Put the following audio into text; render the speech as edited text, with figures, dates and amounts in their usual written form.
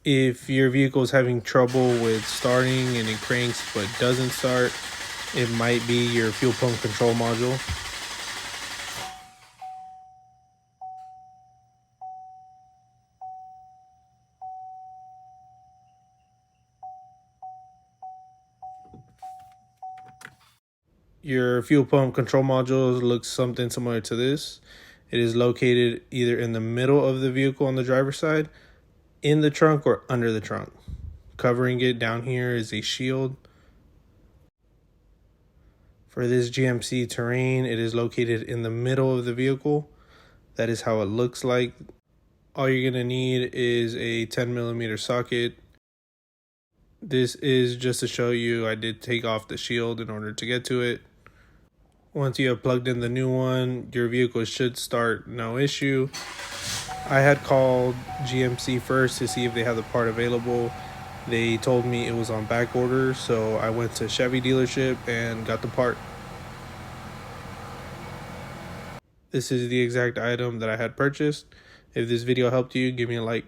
If your vehicle is having trouble with starting and it cranks but doesn't start, it might be your fuel pump control module. Your fuel pump control module looks something similar to this. It is located either in the middle of the vehicle on the driver's side, in the trunk, or under the trunk. Covering it down here is a shield. For this GMC Terrain, it is located in the middle of the vehicle. That is how it looks like. All you're going to need is a 10mm socket. This is just to show you I did take off the shield in order to get to it. Once you have plugged in the new one, your vehicle should start no issue. I had called GMC first to see if they had the part available. They told me it was on back order, so I went to CHEVY dealership and got the part. This is the exact item that I had purchased. If this video helped you, give me a like.